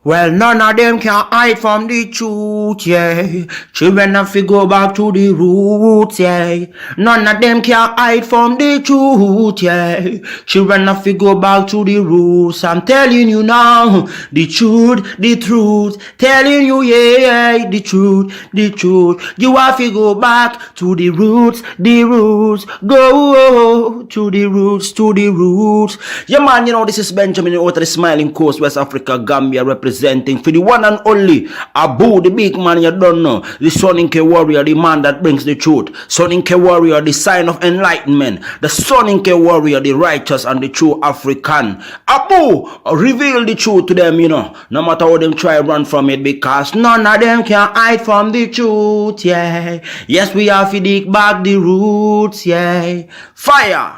Well, none of them can hide from the truth, yeah. Children have to go back to the roots, yeah. None of them can hide from the truth, yeah. Children have to go back to the roots. I'm telling you now, the truth, the truth. Telling you, yeah, the truth, the truth. You have to go back to the roots, the roots. Go to the roots, to the roots. Yeah, man, this is Benjamin out of the Smiling Coast, West Africa, Gambia, representing for the one and only Abu, the big man you don't know, the Soninke warrior, the man that brings the truth, Soninke warrior, the sign of enlightenment, the Soninke warrior, the righteous and the true African. Abu, reveal the truth to them, no matter how them try run from it, because none of them can hide from the truth, yeah. Yes, we have to dig back the roots, yeah. Fire!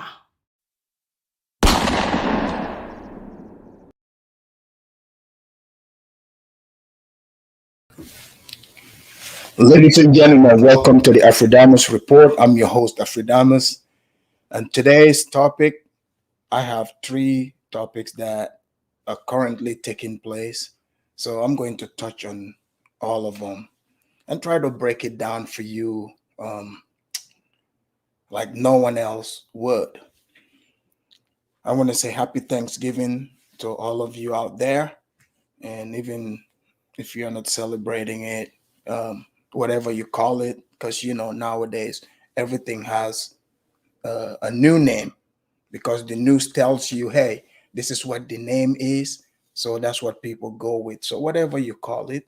Ladies and gentlemen, welcome to the Afrodamus Report. I'm your host, Afrodamus. And today's topic, I have three topics that are currently taking place. So I'm going to touch on all of them and try to break it down for you like no one else would. I want to say happy Thanksgiving to all of you out there. And even if you're not celebrating it, whatever you call it, because nowadays everything has a new name because the news tells you, hey, this is what the name is. So that's what people go with. So whatever you call it,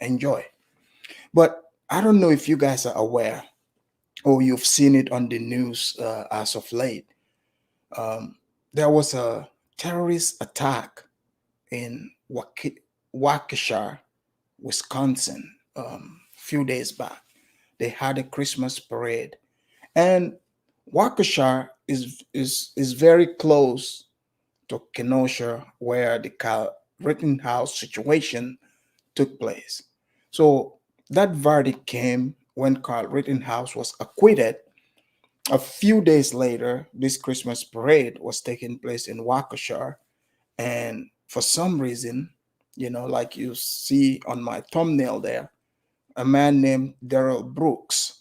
enjoy. But I don't know if you guys are aware or you've seen it on the news as of late. There was a terrorist attack in Waukesha, Wisconsin, few days back. They had a Christmas parade, and Waukesha is very close to Kenosha, where the Carl Rittenhouse situation took place. So that verdict came when Carl Rittenhouse was acquitted. A few days later, this Christmas parade was taking place in Waukesha, and for some reason, like you see on my thumbnail there, a man named Daryl Brooks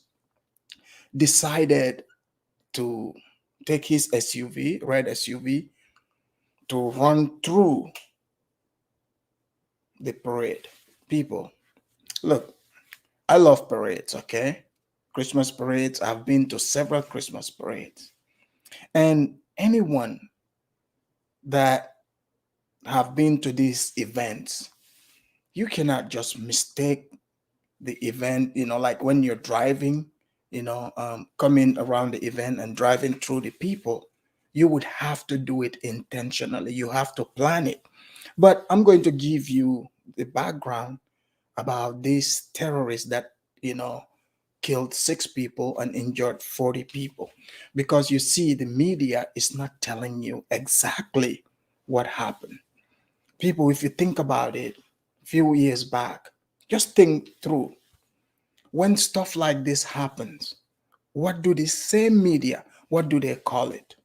decided to take his SUV, red SUV, to run through the parade. People, look, I love parades, okay? Christmas parades. I've been to several Christmas parades. And anyone that have been to these events, you cannot just mistake the event, like when you're driving, coming around the event and driving through the people, you would have to do it intentionally. You have to plan it. But I'm going to give you the background about these terrorists that, killed 6 people and injured 40 people. Because you see, the media is not telling you exactly what happened. People, if you think about it, a few years back, just think through. When stuff like this happens, what do the same media, what do they call it?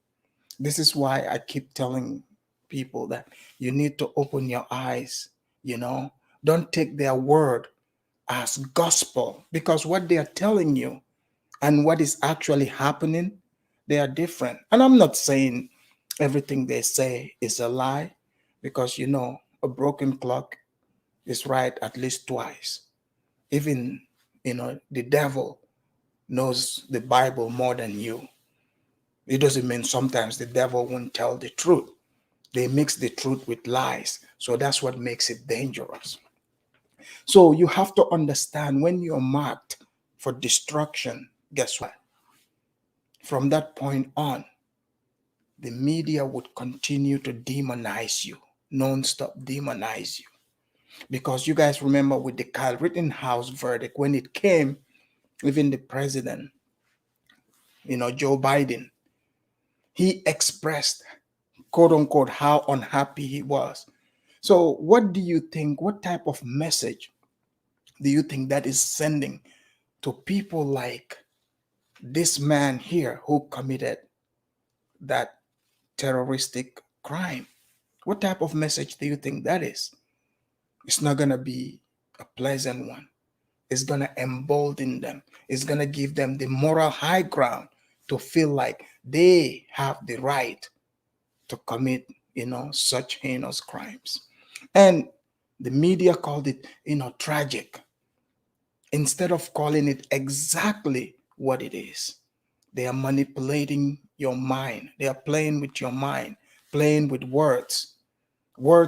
This is why I keep telling people that you need to open your eyes, don't take their word as gospel, because what they are telling you and what is actually happening, they are different. And I'm not saying everything they say is a lie, because a broken clock is right at least twice. Even the devil knows the Bible more than you. It doesn't mean sometimes the devil won't tell the truth. They mix the truth with lies. So that's what makes it dangerous. So you have to understand, when you're marked for destruction, guess what? From that point on, the media would continue to demonize you, non-stop demonize you. Because you guys remember with the Kyle Rittenhouse verdict, when it came, even the president, Joe Biden, he expressed, quote unquote, how unhappy he was. So what do you think, what type of message do you think that is sending to people like this man here who committed that terroristic crime? What type of message do you think that is? It's not going to be a pleasant one. It's going to embolden them. It's going to give them the moral high ground to feel like they have the right to commit, such heinous crimes. And the media called it, tragic, instead of calling it exactly what it is. They are manipulating your mind. They are playing with your mind, playing with words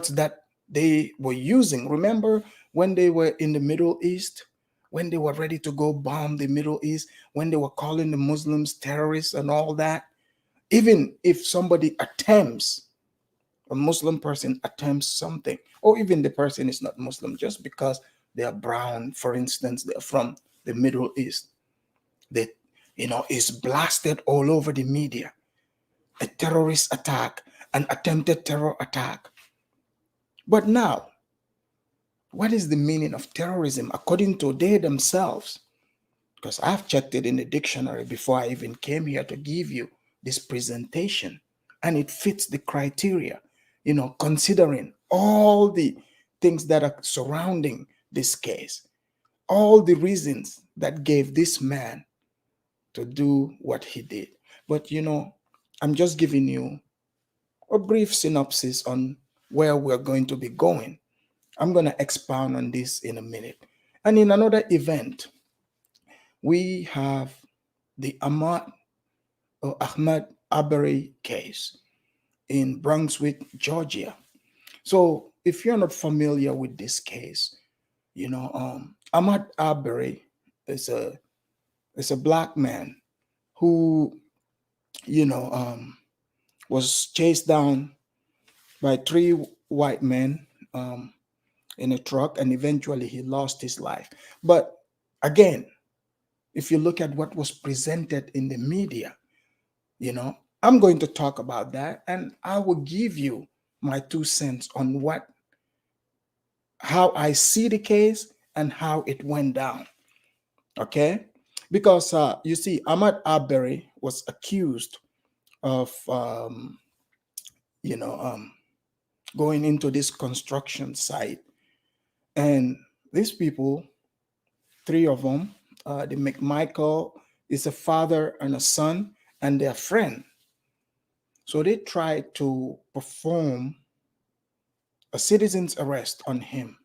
that they were using. Remember when they were in the Middle East, when they were ready to go bomb the Middle East, when they were calling the Muslims terrorists and all that? Even if somebody attempts, a Muslim person attempts something, or even the person is not Muslim, just because they are brown, for instance, they're from the Middle East, they, is blasted all over the media. A terrorist attack, an attempted terror attack. But now, what is the meaning of terrorism according to they themselves? Because I've checked it in the dictionary before I even came here to give you this presentation, and it fits the criteria, considering all the things that are surrounding this case, all the reasons that gave this man to do what he did. But I'm just giving you a brief synopsis on where we're going to be going. I'm going to expound on this in a minute. And in another event, we have the Ahmaud Arbery case in Brunswick, Georgia. So if you're not familiar with this case, Ahmaud Arbery is a black man who, you know, um, was chased down by three white men um, in a truck, and eventually he lost his life. But again, if you look at what was presented in the media, you know, I'm going to talk about that, and I will give you my 2 cents on how I see the case and how it went down. Okay, because you see, Ahmad Arbery was accused of you know um, going into this construction site, and these people, three of them, the McMichael is a father and a son and their friend. So they tried to perform a citizen's arrest on him,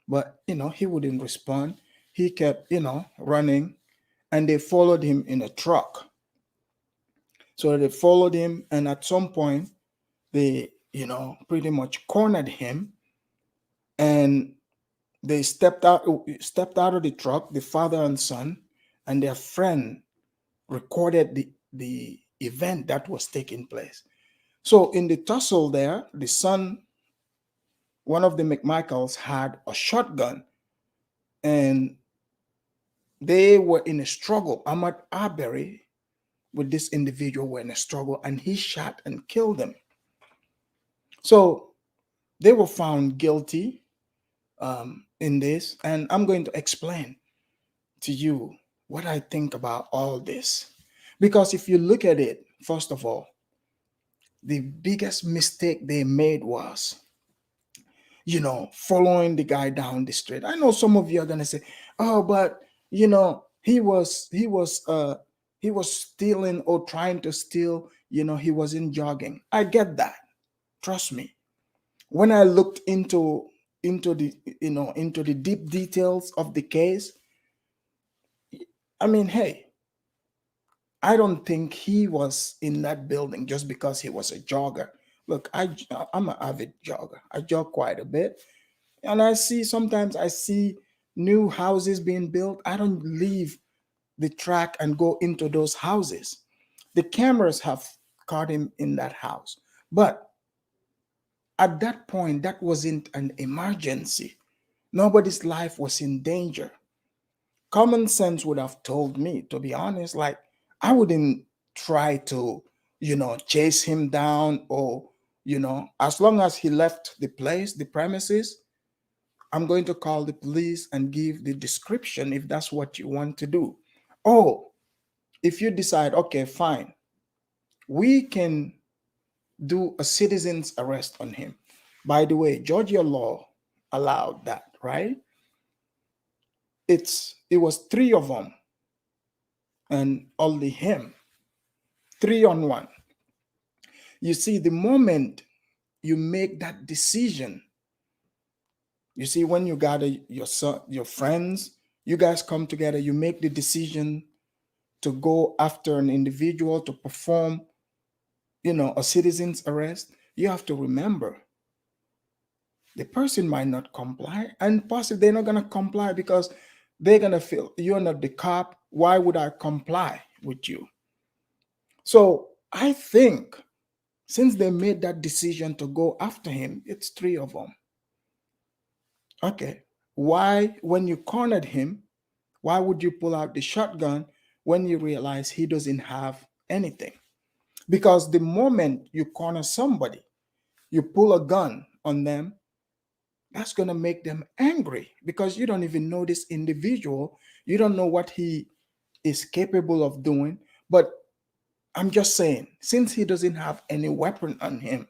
but he wouldn't respond. He kept running, and they followed him in a truck. So they followed him, and at some point they pretty much cornered him, and they stepped out of the truck, the father and son, and their friend recorded the event that was taking place. So in the tussle there, the son, one of the McMichaels, had a shotgun, and they were in a struggle. Ahmad Arbery with this individual were in a struggle, and he shot and killed them. So they were found guilty in this, and I'm going to explain to you what I think about all this. Because if you look at it, first of all, the biggest mistake they made was, following the guy down the street. I know some of you are gonna say, "Oh, but he was stealing or trying to steal. He wasn't jogging." I get that. Trust me. When I looked into the deep details of the case, I mean, hey, I don't think he was in that building just because he was a jogger. Look, I'm an avid jogger. I jog quite a bit, and sometimes I see new houses being built. I don't leave the track and go into those houses. The cameras have caught him in that house, but at that point, that wasn't an emergency. Nobody's life was in danger. Common sense would have told me, to be honest, like, I wouldn't try to chase him down, or as long as he left the premises, I'm going to call the police and give the description if that's what you want to do. Oh, if you decide, okay, fine, we can do a citizen's arrest on him. By the way, Georgia law allowed that, right? It was three of them and only him, 3 on 1. You see, the moment you make that decision, you see, when you gather your son, your friends, you guys come together, you make the decision to go after an individual to perform, a citizen's arrest. You have to remember the person might not comply, and possibly they're not going to comply because they're going to feel you're not the cop. Why would I comply with you? So I think since they made that decision to go after him, it's three of them. Okay. Why, when you cornered him, why would you pull out the shotgun when you realize he doesn't have anything? Because the moment you corner somebody, you pull a gun on them, that's going to make them angry because you don't even know this individual. You don't know what he is capable of doing. But I'm just saying, since he doesn't have any weapon on him,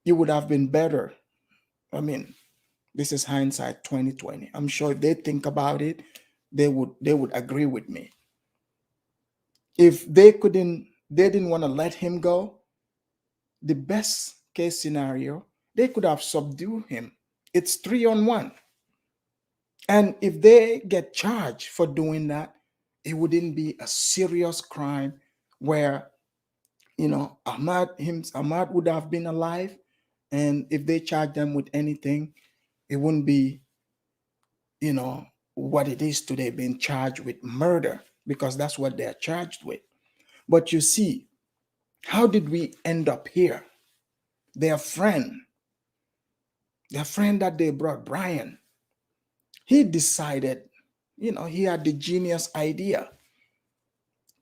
it would have been better. I mean, this is hindsight 2020. I'm sure if they think about it, they would agree with me. If they didn't want to let him go, the best case scenario, they could have subdued him. It's 3 on 1. And if they get charged for doing that, it wouldn't be a serious crime where, Ahmad would have been alive. And if they charge them with anything, it wouldn't be, what it is today, being charged with murder, because that's what they're charged with. But you see, how did we end up here? Their friend, that they brought, Brian, he decided, he had the genius idea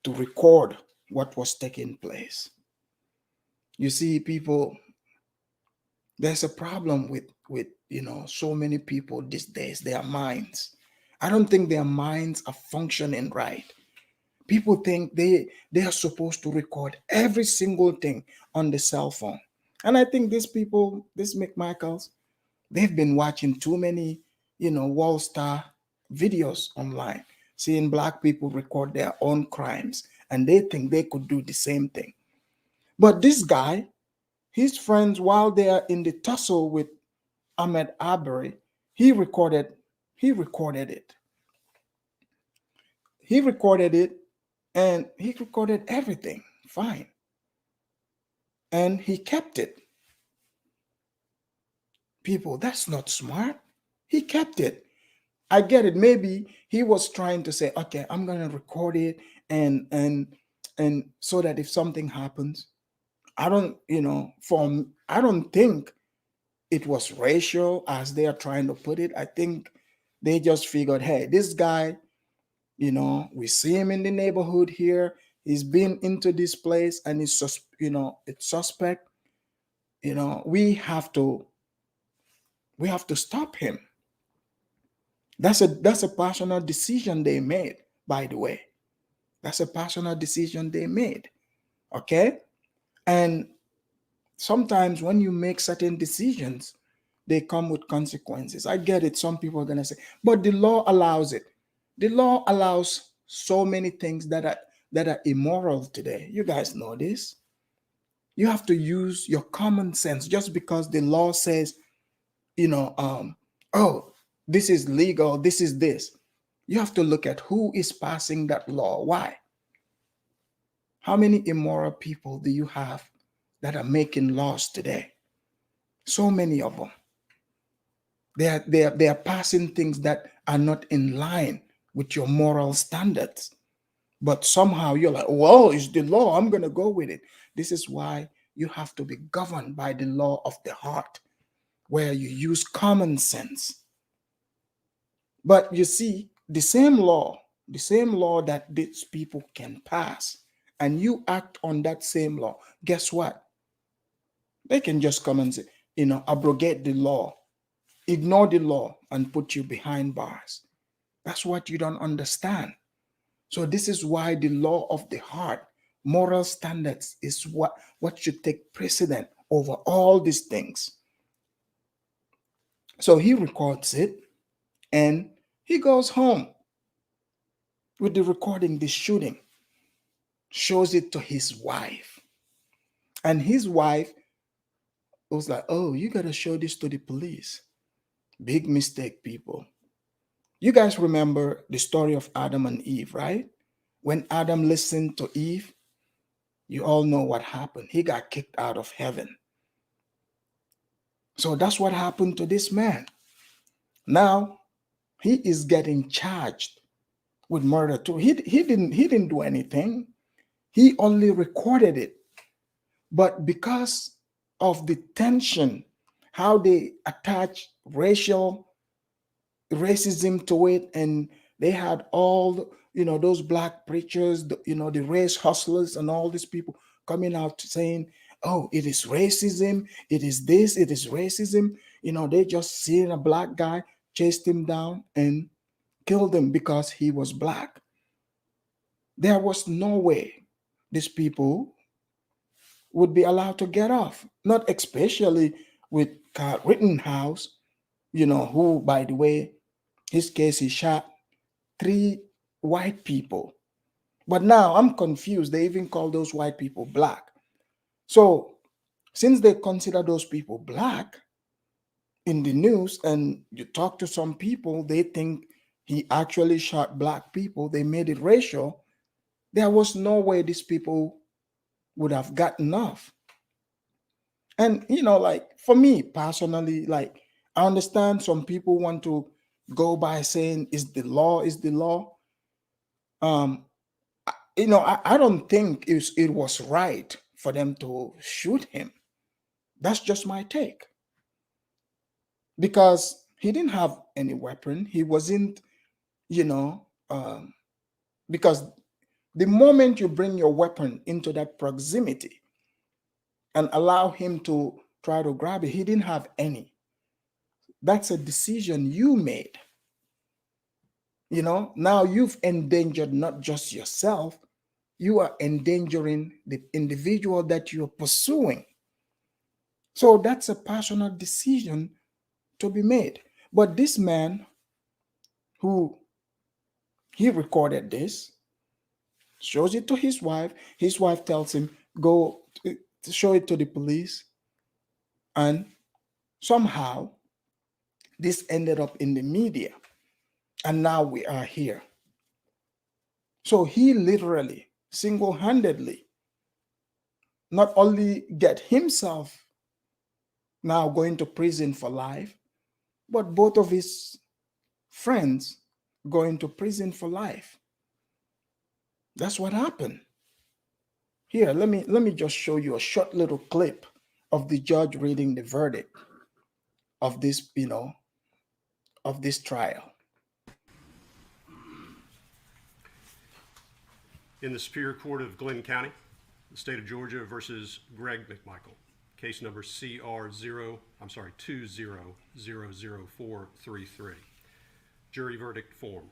to record what was taking place. You see, people, there's a problem with so many people these days, their minds. I don't think their minds are functioning right. People think they are supposed to record every single thing on the cell phone. And I think these people, these McMichaels, they've been watching too many, wall star videos online, seeing black people record their own crimes, and they think they could do the same thing. But this guy, his friends, while they are in the tussle with Ahmaud Arbery, he recorded, he recorded it. He recorded it, and he recorded everything fine. And he kept it. People, that's not smart. He kept it. I get it. Maybe he was trying to say, okay, I'm gonna record it and so that if something happens, I don't, I don't think it was racial as they are trying to put it. I think they just figured, hey, this guy, we see him in the neighborhood here. He's been into this place and it's suspect. We have to stop him. That's a personal decision they made, by the way. That's a personal decision they made. Okay? And sometimes when you make certain decisions, they come with consequences. I get it. Some people are gonna say, but the law allows it. The law allows so many things that are immoral today. You guys know this. You have to use your common sense. Just because the law says, oh, this is legal, this is this. You have to look at who is passing that law. Why? How many immoral people do you have that are making laws today? So many of them. They are passing things that are not in line with your moral standards. But somehow you're like, well, it's the law, I'm going to go with it. This is why you have to be governed by the law of the heart, where you use common sense. But you see, the same law that these people can pass, and you act on that same law, guess what? They can just come and say, abrogate the law, ignore the law, and put you behind bars. That's what you don't understand. So this is why the law of the heart Moral standards is what should take precedent over all these things. So he records it and he goes home with the recording, the shooting, shows it to his wife. And his wife was like, oh, you got to show this to the police. Big mistake, people. You guys remember the story of Adam and Eve, right? When Adam listened to Eve, you all know what happened. He got kicked out of heaven. So that's what happened to this man. Now he is getting charged with murder too. He didn't do anything. He only recorded it. But because of the tension, how they attach racism to it, and they had all those black preachers, the race hustlers and all these people coming out saying, oh, it is racism, it is this, it is racism. They just seen a black guy, chased him down and killed him because he was black. There was no way these people would be allowed to get off, not especially with Carl Rittenhouse, who, by the way, his case, he shot 3 white people. But now I'm confused. They even call those white people black. So since they consider those people black in the news, and you talk to some people, they think he actually shot black people. They made it racial. There was no way these people would have gotten off. And, like for me personally, like I understand some people want to go by saying, is the law, is the law. I don't think it was right for them to shoot him. That's just my take. Because he didn't have any weapon. He wasn't, because the moment you bring your weapon into that proximity and allow him to try to grab it, he didn't have any. That's a decision you made. Now you've endangered not just yourself, you are endangering the individual that you're pursuing. So that's a personal decision to be made. But this man who he recorded this, shows it to his wife tells him, go to show it to the police. And somehow this ended up in the media. And now we are here. So he literally, single-handedly, not only get himself now going to prison for life, but both of his friends going to prison for life. That's what happened. Here, let me just show you a short little clip of the judge reading the verdict of this, of this trial. In the Superior Court of Glenn County, the state of Georgia versus Greg McMichael, case number CR 20000433. Jury verdict form.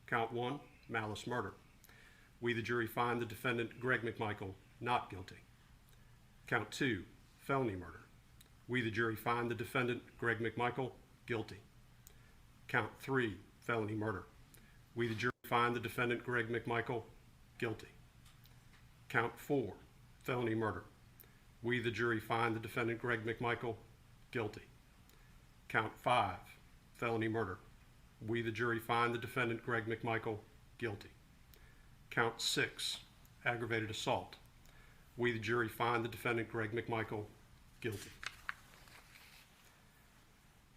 Count 1, malice murder. We, the jury, find the defendant, Greg McMichael, not guilty. Count 2, felony murder. We, the jury, find the defendant, Greg McMichael, guilty. Count 3, felony murder. We, the jury, find the defendant, Greg McMichael, guilty. Count 4, felony murder. We, the jury, find the defendant, Greg McMichael, guilty. Count 5, felony murder. We, the jury, find the defendant, Greg McMichael, guilty. Count 6, aggravated assault. We, the jury, find the defendant, Greg McMichael, guilty.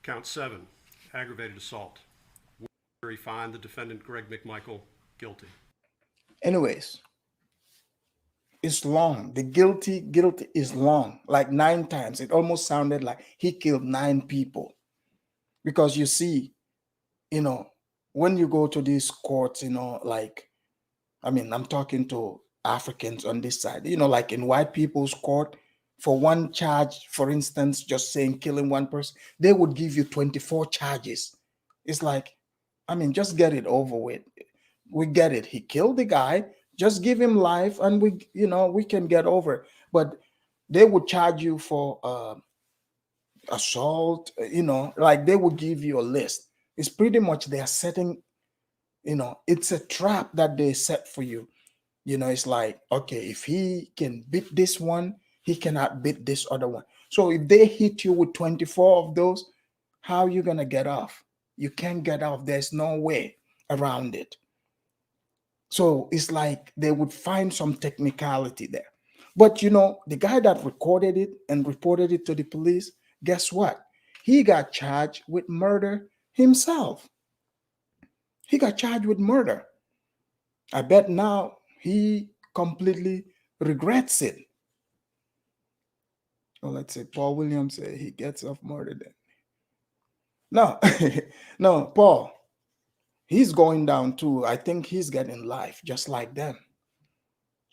Count 7, aggravated assault. We, the jury, find the defendant, Greg McMichael, guilty. Anyways, it's long. The guilty is long, like 9 times. It almost sounded like he killed 9 people. Because you see, when you go to these courts, like, I'm talking to Africans on this side, like in white people's court, for one charge, for instance, just saying killing one person, they would give you 24 charges. It's like, just get it over with. We get it. He killed the guy. Just give him life, and we can get over it. But they would charge you for assault. Like they will give you a list. It's pretty much they are setting. It's a trap that they set for you. It's like, okay, if he can beat this one, he cannot beat this other one. So if they hit you with 24 of those, how are you gonna get off? You can't get off. There's no way around it. So it's like they would find some technicality there. But the guy that recorded it and reported it to the police, guess what? He got charged with murder himself. He got charged with murder. I bet now he completely regrets it. Well, let's say Paul Williams said he gets off murder then. No, no, Paul, he's going down too. I think he's getting life just like them.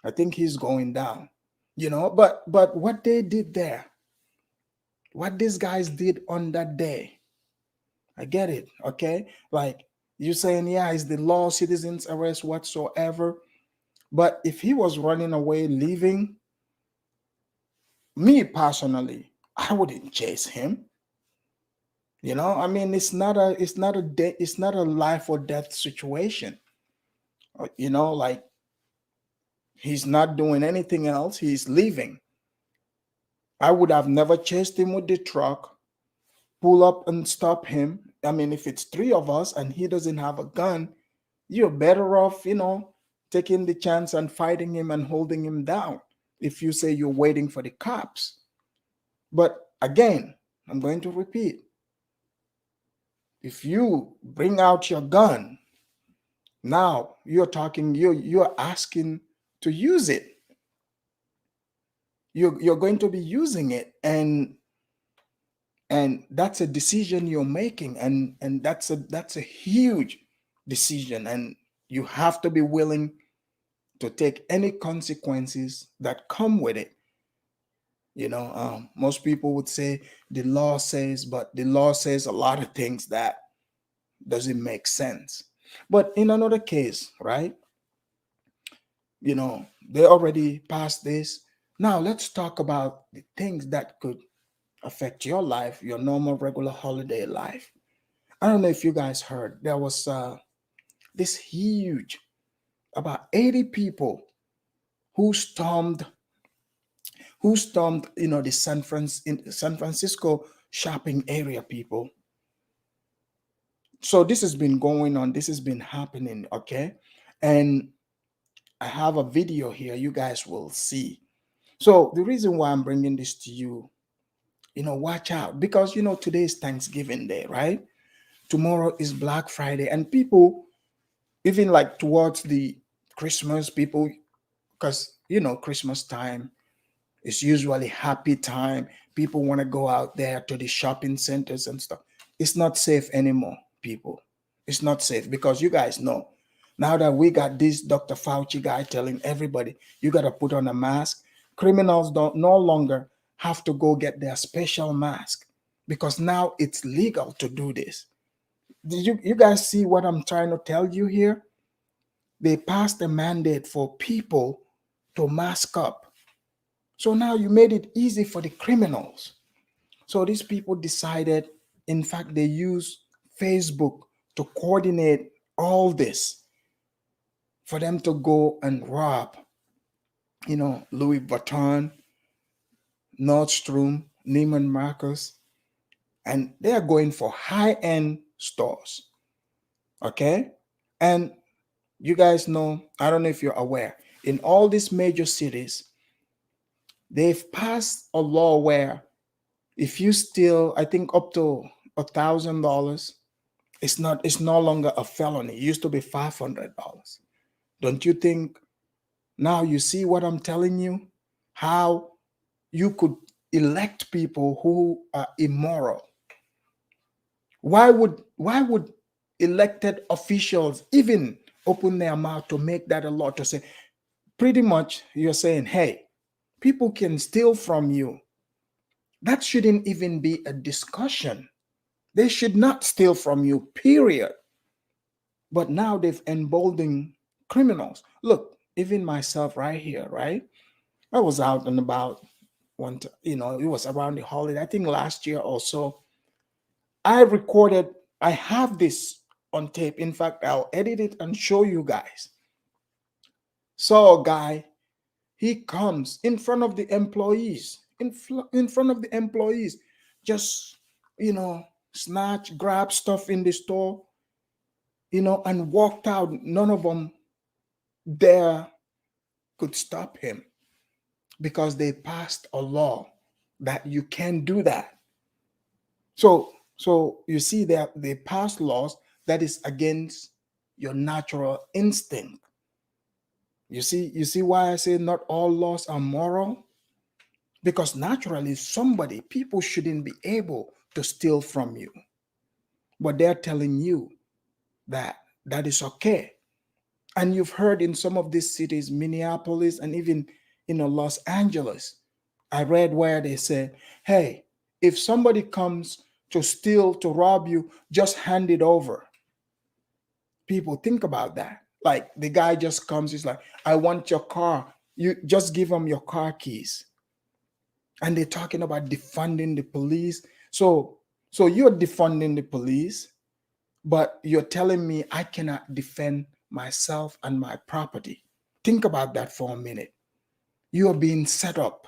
I think he's going down. But what they did there, what these guys did on that day, I get it, okay? Like you saying, yeah, it's the law, citizens arrest whatsoever. But if he was running away, leaving, me personally, I wouldn't chase him. I mean, it's not a life or death situation. Like he's not doing anything else. He's leaving. I would have never chased him with the truck, pull up and stop him. I mean, if it's three of us and he doesn't have a gun, you're better off, taking the chance and fighting him and holding him down if you say you're waiting for the cops. But again, I'm going to repeat. If you bring out your gun, now you're asking to use it. You're going to be using it, and that's a decision you're making, and that's a huge decision, and you have to be willing to take any consequences that come with it. Most people would say the law says, but the law says a lot of things that doesn't make sense. But in another case, right, they already passed this. Now let's talk about the things that could affect your life, your normal regular holiday life. I don't know if you guys heard, there was this huge, about 80 people who stormed the San Francisco shopping area, people. So this has been going on, this has been happening, okay? And I have a video here you guys will see. So the reason why I'm bringing this to you, watch out, because today is Thanksgiving Day, right? Tomorrow is Black Friday, and people, even like towards the Christmas, people, because Christmas time is usually happy time. People want to go out there to the shopping centers and stuff. It's not safe anymore, people. It's not safe, because you guys know now that we got this Dr. Fauci guy telling everybody you got to put on a mask. Criminals don't no longer have to go get their special mask, because now it's legal to do this. Did you guys see what I'm trying to tell you here? They passed a mandate for people to mask up. So now you made it easy for the criminals. So these people decided, in fact, they use Facebook to coordinate all this for them to go and rob, Louis Vuitton, Nordstrom, Neiman Marcus, and they are going for high-end stores. Okay? And you guys know, I don't know if you're aware, in all these major cities, they've passed a law where if you steal, I think up to $1,000, it's no longer a felony. It used to be $500. Don't you think now you see what I'm telling you? How you could elect people who are immoral. Why would elected officials even open their mouth to make that a law, to say, pretty much you're saying, hey, people can steal from you. That shouldn't even be a discussion. They should not steal from you, period. But now they've emboldened criminals. Look, even myself right here, right? I was out and about it was around the holiday, I think last year or so. I recorded, I have this on tape. In fact, I'll edit it and show you guys. So a guy, he comes in front of the employees, in front of the employees, just, you know, snatch, grab stuff in the store, and walked out. None of them there could stop him because they passed a law that you can't do that. So you see that they pass laws that is against your natural instinct. You see why I say not all laws are moral? Because naturally people shouldn't be able to steal from you. But they're telling you that that is okay. And you've heard in some of these cities, Minneapolis and even Los Angeles, I read where they said, hey, if somebody comes to steal, to rob you, just hand it over. People, think about that. Like the guy just comes, he's like, I want your car. You just give him your car keys. And they're talking about defunding the police. So you're defunding the police, but you're telling me I cannot defend myself and my property. Think about that for a minute. You are being set up.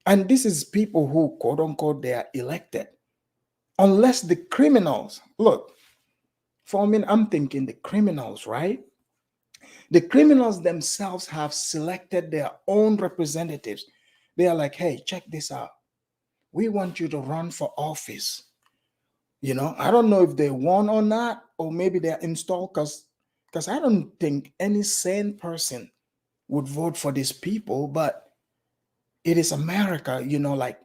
And this is people who, quote unquote, they are elected. Unless the criminals, look, for a minute, I'm thinking the criminals, right? The criminals themselves have selected their own representatives. They are like, hey, check this out. We want you to run for office. I don't know if they won or not, or maybe they're installed because I don't think any sane person would vote for these people, but it is America, like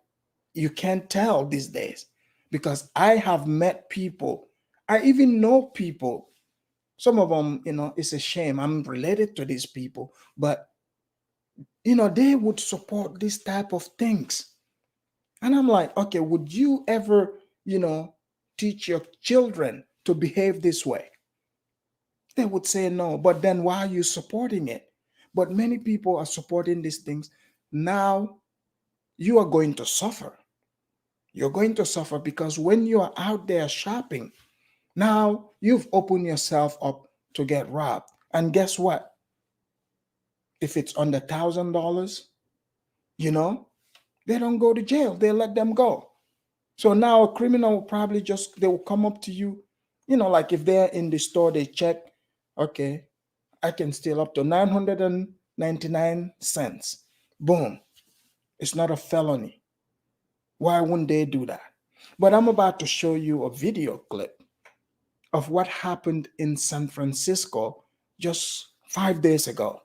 you can't tell these days because I have met people, I even know people, some of them, it's a shame. I'm related to these people, but they would support this type of things. And I'm like, okay, would you ever, teach your children to behave this way? They would say no, but then why are you supporting it? But many people are supporting these things. Now you are going to suffer. You're going to suffer because when you are out there shopping, now you've opened yourself up to get robbed. And guess what? If it's under $1,000, they don't go to jail. They let them go. So now a criminal will probably they will come up to you, like if they're in the store, they check, okay, I can steal up to 999 cents. Boom. It's not a felony. Why wouldn't they do that? But I'm about to show you a video clip of what happened in San Francisco just 5 days ago.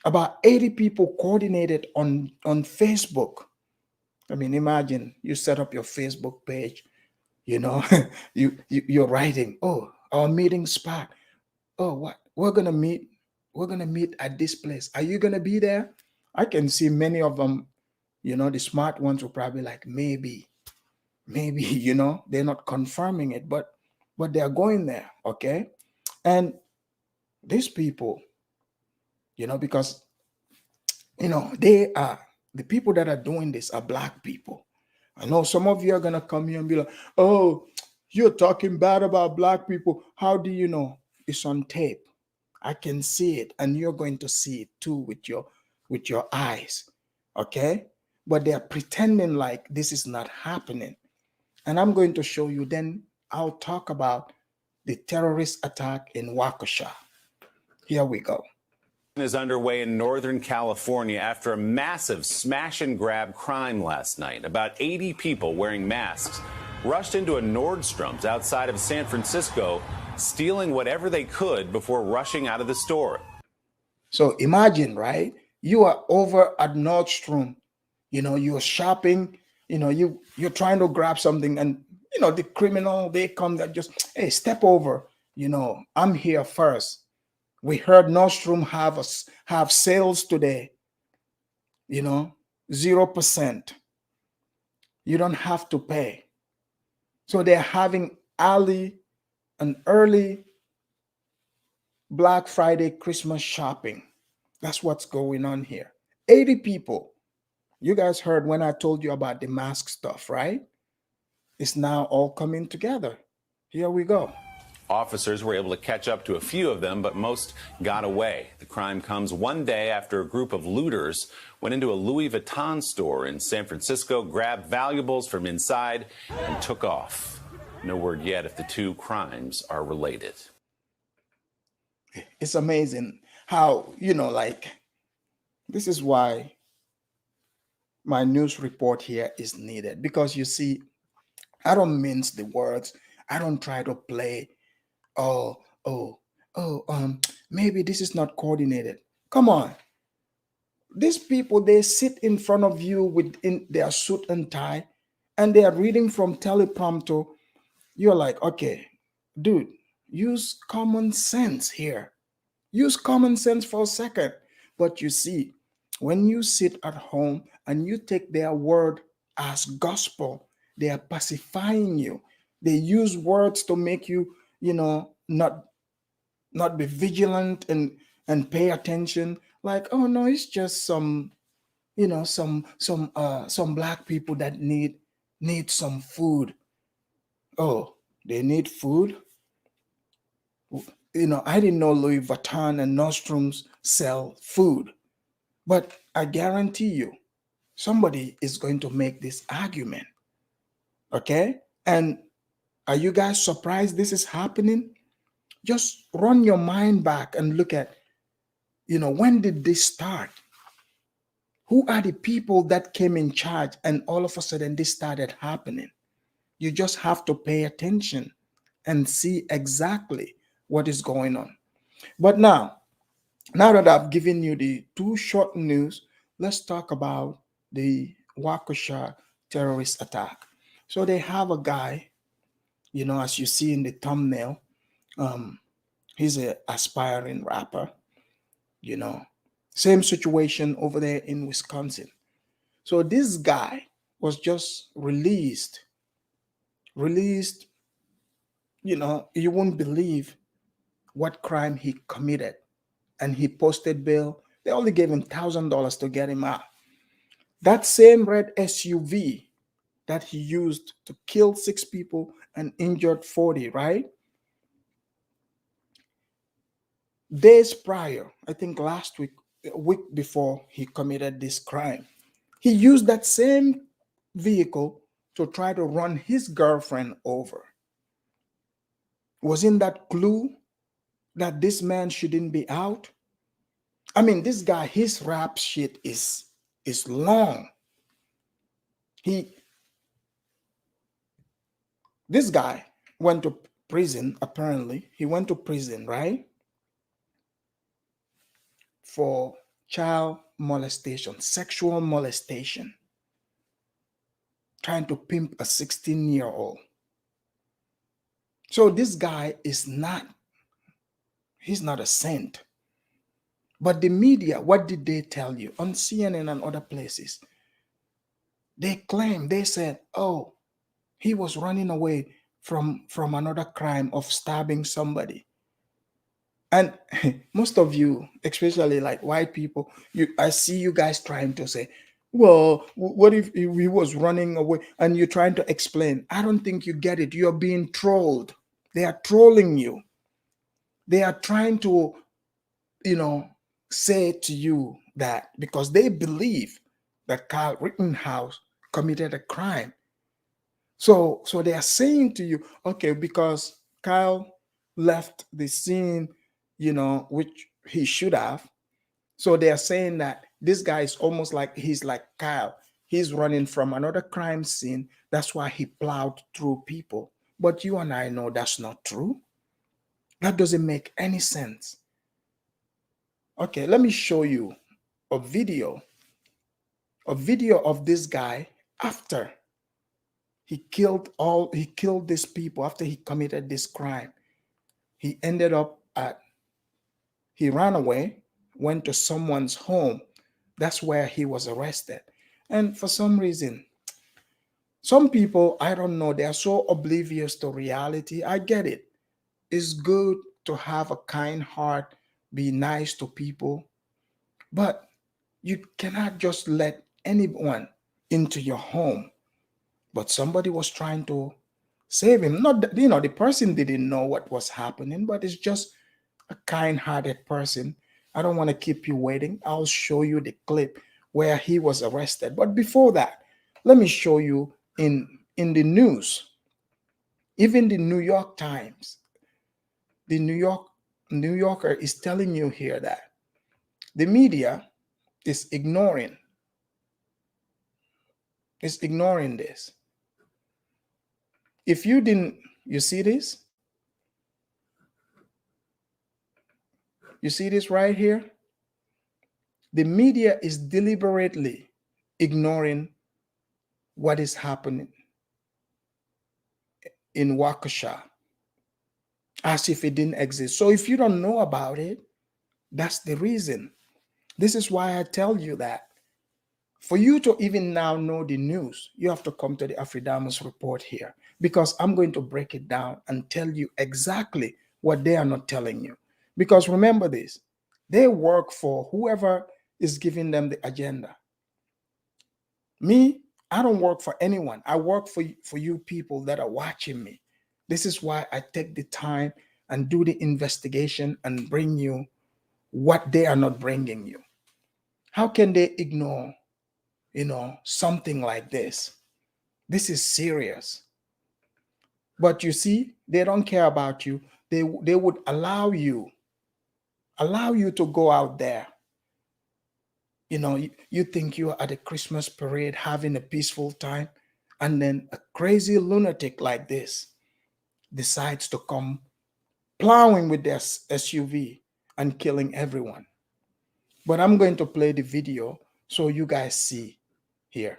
About 80 people coordinated on Facebook. I mean, imagine you set up your Facebook page, you're writing, oh, our meeting spot. Oh, what? We're gonna meet at this place. Are you gonna be there? I can see many of them, the smart ones will probably like, maybe, they're not confirming it, but they're going there, okay? And these people, because they are the people that are doing this are Black people. I know some of you are gonna come here and be like, oh, you're talking bad about Black people. How do you know? It's on tape. I can see it, and you're going to see it too with your eyes. Okay? But they're pretending like this is not happening. And I'm going to show you, then I'll talk about the terrorist attack in Waukesha. Here we go. Is underway in Northern California after a massive smash and grab crime last night. About 80 people wearing masks rushed into a Nordstrom's outside of San Francisco, stealing whatever they could before rushing out of the store. So imagine, right? You are over at Nordstrom, you're shopping, you're trying to grab something, and the criminal, they come, that just, hey, step over, I'm here first. We heard Nordstrom have sales today, 0%. You don't have to pay. So they're having an early Black Friday Christmas shopping. That's what's going on here. 80 people. You guys heard when I told you about the mask stuff, right? It's now all coming together. Here we go. Officers were able to catch up to a few of them, but most got away. The crime comes one day after a group of looters went into a Louis Vuitton store in San Francisco, grabbed valuables from inside, and took off. No word yet if the two crimes are related. It's amazing how, like, this is why my news report here is needed, because you see, I don't mince the words. I don't try to play, oh, oh, maybe this is not coordinated. Come on. These people, they sit in front of you in their suit and tie, and they are reading from teleprompter. You're like, okay, dude, use common sense here. Use common sense for a second. But you see, when you sit at home and you take their word as gospel, they are pacifying you. They use words to make you, not be vigilant and pay attention. Like, oh no, it's just some black people that need some food. Oh, they need food. I didn't know Louis Vuitton and Nordstrom's sell food, but I guarantee you, somebody is going to make this argument. Okay, and are you guys surprised this is happening? Just run your mind back and look at, when did this start? Who are the people that came in charge and all of a sudden this started happening? You just have to pay attention and see exactly what is going on. But now that I've given you the two short news, let's talk about the Waukesha terrorist attack. So they have a guy, as you see in the thumbnail, he's an aspiring rapper, same situation over there in Wisconsin. So this guy was just released, you won't believe what crime he committed. And he posted bail. They only gave him $1,000 to get him out. That same red SUV that he used to kill 6 people and injured 40, right? Days prior, I think last week, a week before he committed this crime, he used that same vehicle to try to run his girlfriend over. Wasn't that clue that this man shouldn't be out? I mean, this guy, his rap shit is long. This guy went to prison, apparently. He went to prison, right? For child molestation, sexual molestation. Trying to pimp a 16-year-old. So this guy he's not a saint. But the media, what did they tell you? On CNN and other places, they said, oh, he was running away from another crime of stabbing somebody. And most of you, especially like white people, I see you guys trying to say, well, what if he was running away? And you're trying to explain. I don't think you get it. You're being trolled. They are trolling you. They are trying to, say to you that because they believe that Kyle Rittenhouse committed a crime. So they are saying to you, okay, because Kyle left the scene, which he should have. So they are saying that this guy is almost like he's like Kyle. He's running from another crime scene. That's why he plowed through people. But you and I know that's not true. That doesn't make any sense. Okay, let me show you a video of this guy after he killed these people, after he committed this crime. He ended up he ran away, went to someone's home. That's where he was arrested. And for some reason, some people, I don't know, they are so oblivious to reality. I get it. It's good to have a kind heart, be nice to people, but you cannot just let anyone into your home. But somebody was trying to save him. Not that, the person didn't know what was happening, but it's just a kind-hearted person. I don't want to keep you waiting. I'll show you the clip where he was arrested. But before that, let me show you in the news. Even the New York Times, the New Yorker is telling you here that the media is ignoring this. If you didn't, you see this? You see this right here? The media is deliberately ignoring what is happening in Waukesha as if it didn't exist. So if you don't know about it, that's the reason. This is why I tell you that for you to even now know the news, you have to come to the Afridamus report here, because I'm going to break it down and tell you exactly what they are not telling you. Because remember this, they work for whoever is giving them the agenda. Me, I don't work for anyone. I work for you people that are watching me. This is why I take the time and do the investigation and bring you what they are not bringing you. How can they ignore, something like this? This is serious. But you see, they don't care about you. They would allow you to go out there. You think you're at a Christmas parade having a peaceful time, and then a crazy lunatic like this decides to come plowing with their SUV and killing everyone. But I'm going to play the video so you guys see here.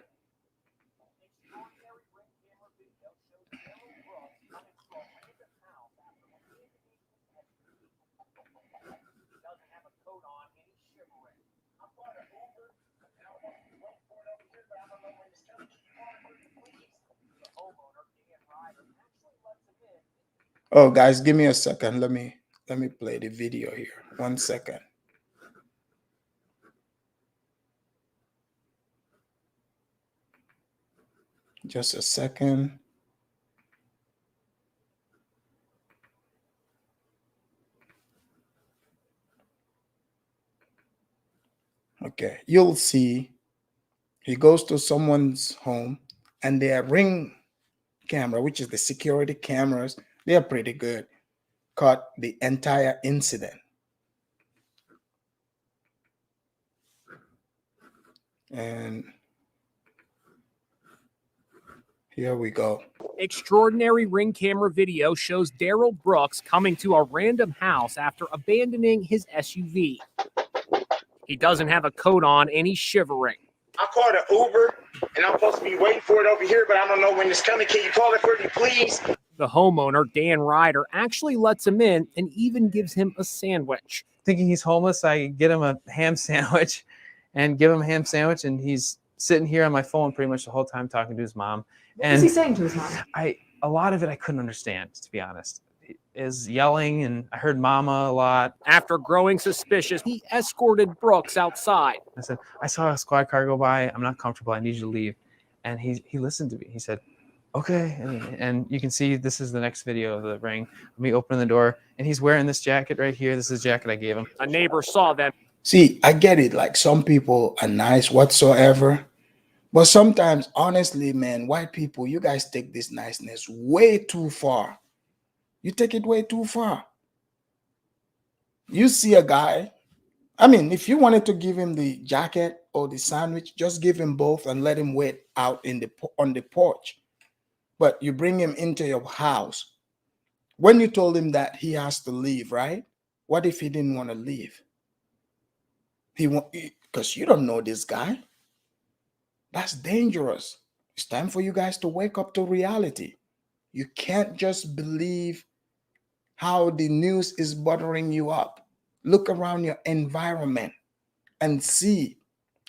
Oh, guys, give me a second. Let me play the video here. 1 second. Just a second. Okay, you'll see he goes to someone's home, and their Ring camera, which is the security cameras, they are pretty good, caught the entire incident. And here we go. Extraordinary Ring camera video shows Daryl Brooks coming to a random house after abandoning his SUV. He doesn't have a coat on and he's shivering. I called an Uber and I'm supposed to be waiting for it over here, but I don't know when it's coming. Can you call it for me, please? The homeowner, Dan Ryder, actually lets him in and even gives him a sandwich. Thinking he's homeless, I get him a ham sandwich and give him a ham sandwich, and he's sitting here on my phone pretty much the whole time talking to his mom. What was he saying to his mom? A lot of it I couldn't understand, to be honest. Is yelling, and I heard mama a lot. After growing suspicious, he escorted Brooks outside. I said, I saw a squad car go by. I'm not comfortable. I need you to leave. And he listened to me. He said, okay. And you can see this is the next video of the Ring. Me opening the door, and he's wearing this jacket right here. This is the jacket I gave him. A neighbor saw them. See, I get it. Like, some people are nice whatsoever. But sometimes, honestly, man, white people, you guys take this niceness way too far. You take it way too far. You see a guy, I mean, if you wanted to give him the jacket or the sandwich, just give him both and let him wait out on the porch. But you bring him into your house. When you told him that he has to leave, right? What if he didn't want to leave? Because you don't know this guy. That's dangerous. It's time for you guys to wake up to reality. You can't just believe how the news is buttering you up. Look around your environment and see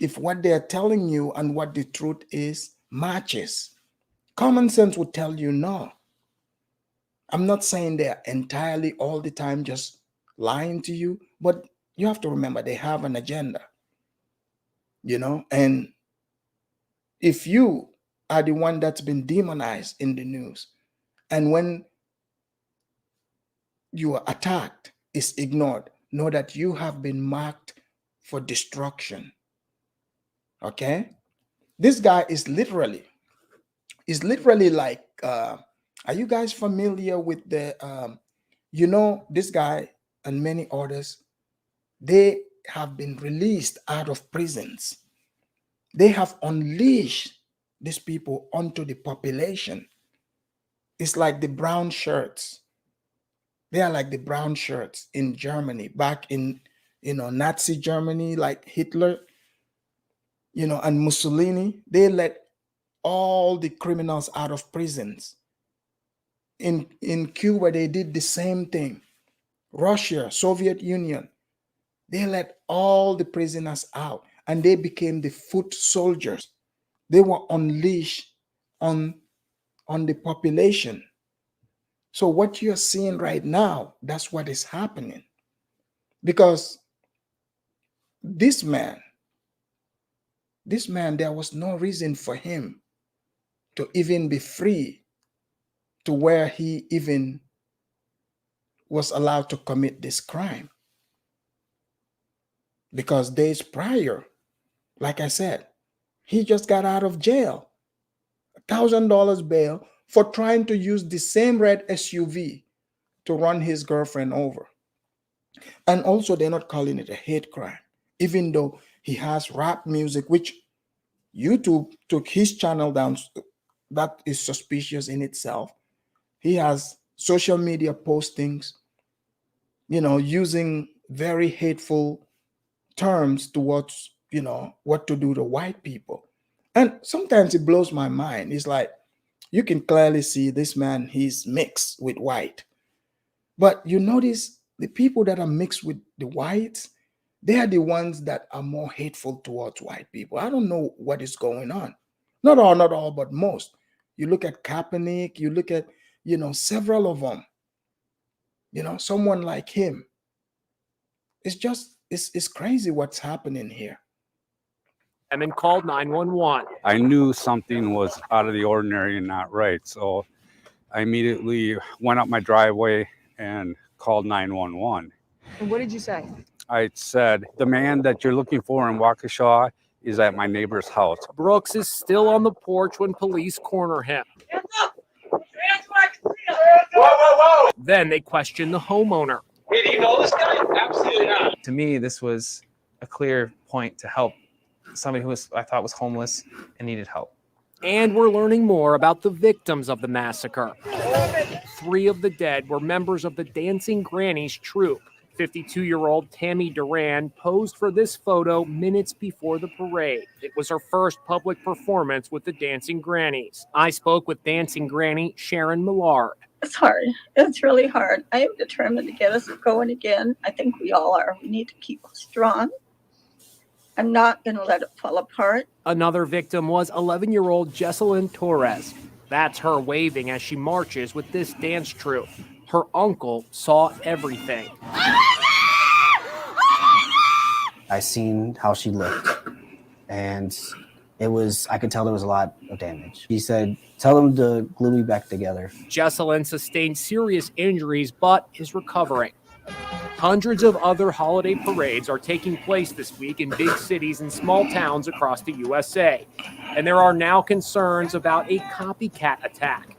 if what they're telling you and what the truth is matches. Common sense would tell you no. I'm not saying they're entirely all the time just lying to you, but you have to remember they have an agenda, and if you are the one that's been demonized in the news, and when you are attacked, is ignored, know that you have been marked for destruction. Okay? This guy is literally like, are you guys familiar with the, this guy and many others, they have been released out of prisons. They have unleashed these people onto the population. It's like the brown shirts. They are like the brown shirts in Germany, back in, Nazi Germany, like Hitler, and Mussolini. They let all the criminals out of prisons. In Cuba, they did the same thing. Russia, Soviet Union, they let all the prisoners out and they became the foot soldiers. They were unleashed on the population. So what you're seeing right now, that's what is happening. Because this man, there was no reason for him to even be free to where he even was allowed to commit this crime. Because days prior, like I said, he just got out of jail, $1,000 bail for trying to use the same red SUV to run his girlfriend over. And also, they're not calling it a hate crime, even though he has rap music, which YouTube took his channel down. That is suspicious in itself. He has social media postings, using very hateful terms towards, what to do to white people. And sometimes it blows my mind. It's like, you can clearly see this man, he's mixed with white. But you notice the people that are mixed with the whites, they are the ones that are more hateful towards white people. I don't know what is going on. Not all, but most. You look at Kaepernick, you look at, several of them, someone like him. It's crazy what's happening here. And then called 911. I knew something was out of the ordinary and not right. So I immediately went up my driveway and called 911. And what did you say? I said, the man that you're looking for in Waukesha is at my neighbor's house. Brooks is still on the porch when police corner him. Then they question the homeowner. Hey, do you know this guy? Absolutely not. To me, this was a clear point to help somebody who I thought was homeless and needed help. And we're learning more about the victims of the massacre. 3 of the dead were members of the Dancing Grannies troupe. 52-year-old Tammy Duran posed for this photo minutes before the parade. It was her first public performance with the Dancing Grannies. I spoke with Dancing Granny Sharon Millard. It's hard. It's really hard. I am determined to get us going again. I think we all are. We need to keep strong. I'm not going to let it fall apart. Another victim was 11-year-old Jesselyn Torres. That's her waving as she marches with this dance troupe. Her uncle saw everything. I seen how she looked, and I could tell there was a lot of damage. He said, tell them to glue me back together. Jesselyn sustained serious injuries, but is recovering. Hundreds of other holiday parades are taking place this week in big cities and small towns across the USA. And there are now concerns about a copycat attack.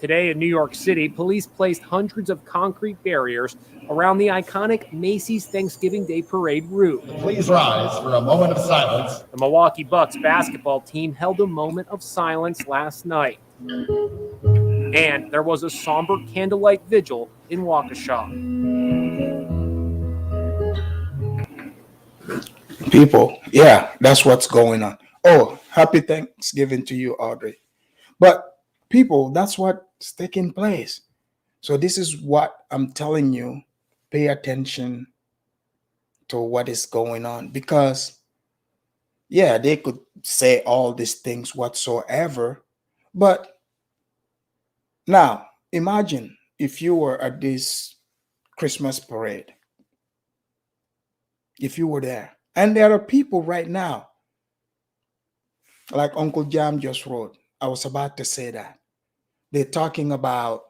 Today in New York City, police placed hundreds of concrete barriers around the iconic Macy's Thanksgiving Day Parade route. Please rise for a moment of silence. The Milwaukee Bucks basketball team held a moment of silence last night. And there was a somber candlelight vigil in Waukesha. People, yeah, that's what's going on. Oh, happy Thanksgiving to you, Audrey. But people, that's what's taking place. So this is what I'm telling you. Pay attention to what is going on, because yeah, they could say all these things whatsoever, but now imagine if you were at this Christmas parade, if you were there, and there are people right now, like Uncle Jam just wrote, I was about to say that. They're talking about,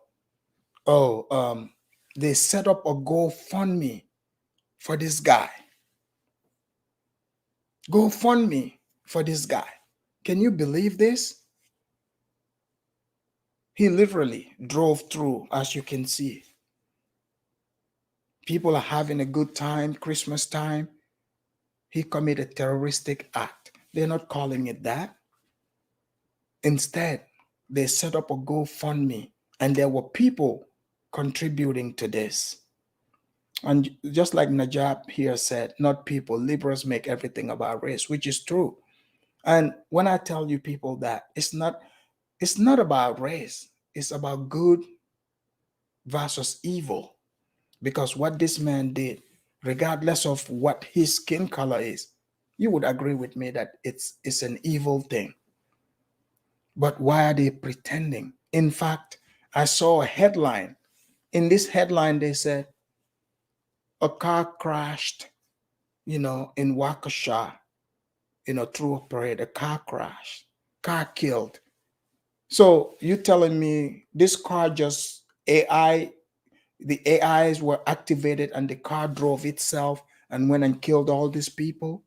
they set up a GoFundMe for this guy. GoFundMe for this guy. Can you believe this? He literally drove through, as you can see. People are having a good time, Christmas time. He committed a terroristic act. They're not calling it that. Instead, they set up a GoFundMe, and there were people contributing to this. And just like Najab here said, not people, liberals make everything about race, which is true. And when I tell you people that it's not about race, it's about good versus evil. Because what this man did, regardless of what his skin color is, you would agree with me that it's an evil thing. But why are they pretending? In fact, I saw a headline. In this headline, they said, a car crashed, in Waukesha, through a parade, a car crashed, car killed. So you telling me this car just the AIs were activated and the car drove itself and went and killed all these people?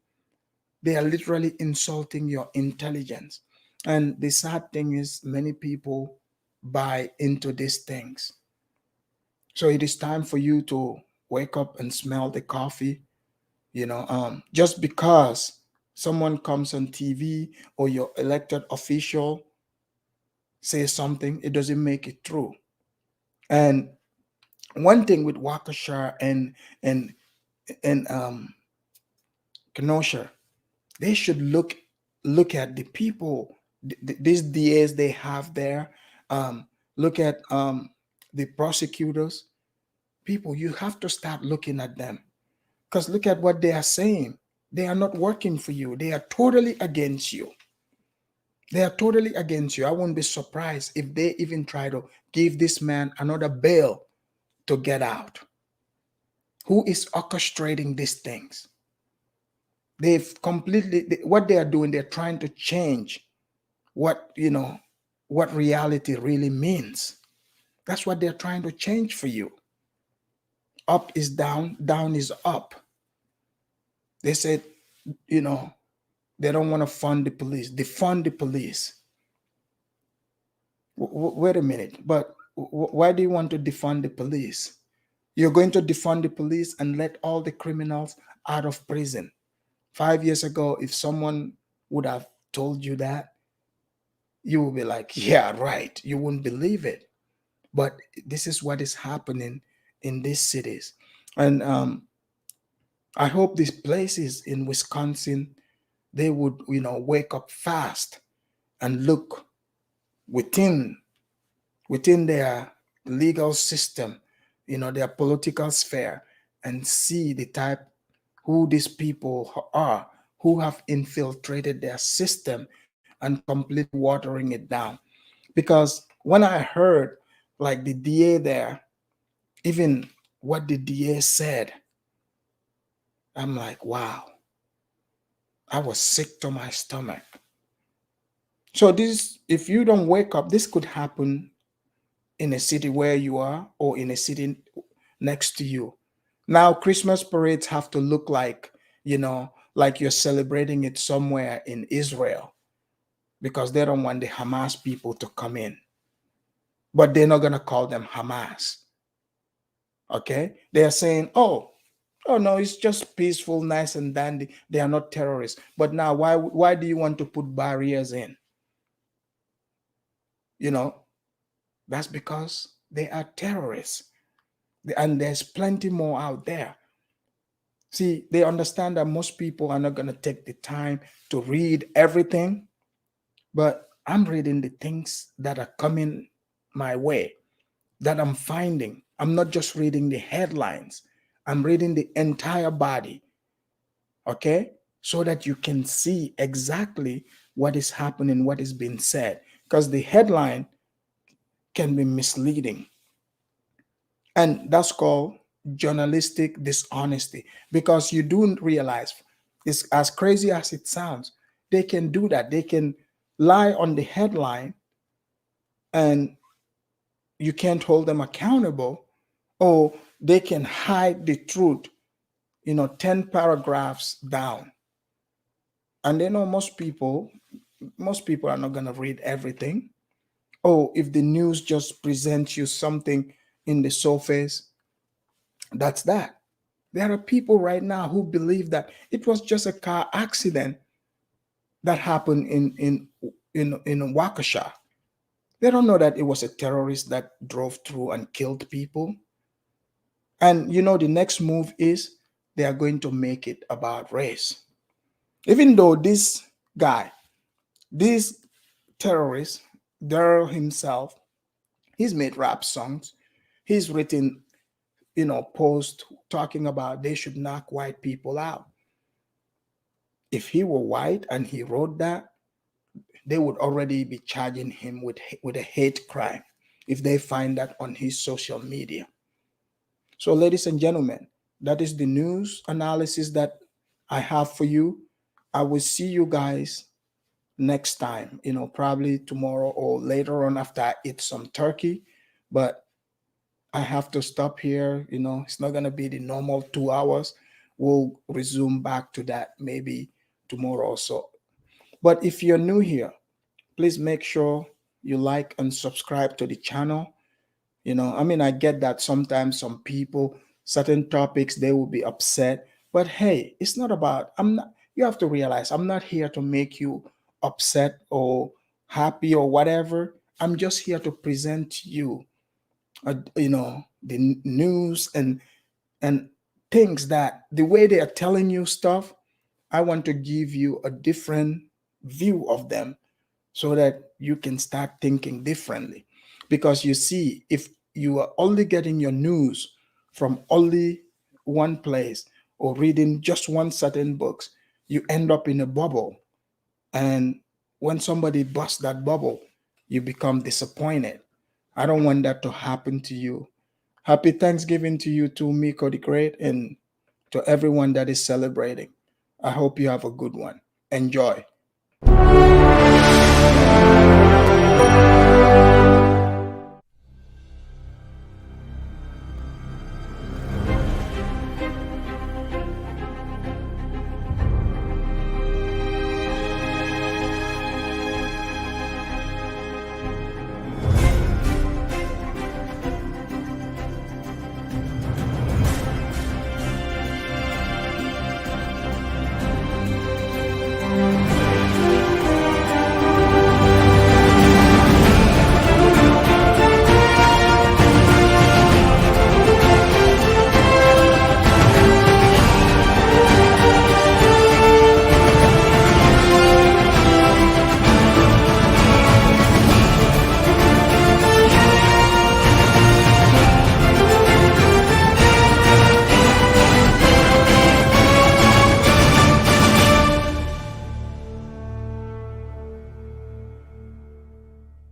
They are literally insulting your intelligence. And the sad thing is many people buy into these things. So it is time for you to wake up and smell the coffee. Just because someone comes on TV or your elected official says something, it doesn't make it true. And one thing with Waukesha and Kenosha, they should look at the people, these DAs they have there. Look at the prosecutors. People, you have to start looking at them, because look at what they are saying. They are not working for you. They are totally against you. They are totally against you. I won't be surprised if they even try to give this man another bail to get out. Who is orchestrating these things? What they are doing, they're trying to change what reality really means. That's what they're trying to change for you. Up is down, down is up. They said, they don't want to fund the police. Defund the police. Wait a minute, but why do you want to defund the police? You're going to defund the police and let all the criminals out of prison. 5 years ago, if someone would have told you that, you would be like, yeah, right. You wouldn't believe it. But this is what is happening in these cities. And I hope these places in Wisconsin, they would, wake up fast and look within their legal system, their political sphere, and see the type who these people are, who have infiltrated their system and completely watering it down. Because when I heard like the DA there, even what the DA said, I'm like, wow, I was sick to my stomach. So this, if you don't wake up, this could happen in a city where you are or in a city next to you. Now, Christmas parades have to look like, like you're celebrating it somewhere in Israel, because they don't want the Hamas people to come in. But they're not going to call them Hamas. Okay? They are saying, oh no, it's just peaceful, nice and dandy. They are not terrorists. But now, why do you want to put barriers in? That's because they are terrorists. And there's plenty more out there. See, they understand that most people are not going to take the time to read everything. But I'm reading the things that are coming my way, that I'm finding. I'm not just reading the headlines. I'm reading the entire body. Okay? So that you can see exactly what is happening, what is being said. Because the headline can be misleading. And that's called journalistic dishonesty, because you do realize, it's as crazy as it sounds, they can do that. They can lie on the headline and you can't hold them accountable, or they can hide the truth, 10 paragraphs down. And they know most people are not going to read everything. Oh, if the news just presents you something in the surface, that's that. There are people right now who believe that it was just a car accident that happened in Waukesha. They don't know that it was a terrorist that drove through and killed people. And the next move is they are going to make it about race. Even though this terrorist, Daryl himself, he's made rap songs. He's written, posts talking about they should knock white people out. If he were white and he wrote that, they would already be charging him with a hate crime if they find that on his social media. So, ladies and gentlemen, that is the news analysis that I have for you. I will see you guys next time, probably tomorrow or later on after I eat some turkey. But I have to stop here. It's not going to be the normal 2 hours. We'll resume back to that maybe tomorrow or so. But if you're new here, please make sure you like and subscribe to the channel. I get that sometimes some people, certain topics, they will be upset. But hey, it's not about, you have to realize, I'm not here to make you upset or happy or whatever. I'm just here to present you, the news and things that the way they are telling you stuff. I want to give you a different view of them so that you can start thinking differently. Because you see, if you are only getting your news from only one place or reading just one certain books, you end up in a bubble. And when somebody busts that bubble, you become disappointed. I don't want that to happen to you. Happy Thanksgiving to you too, Miko the Great, and to everyone that is celebrating. I hope you have a good one. Enjoy.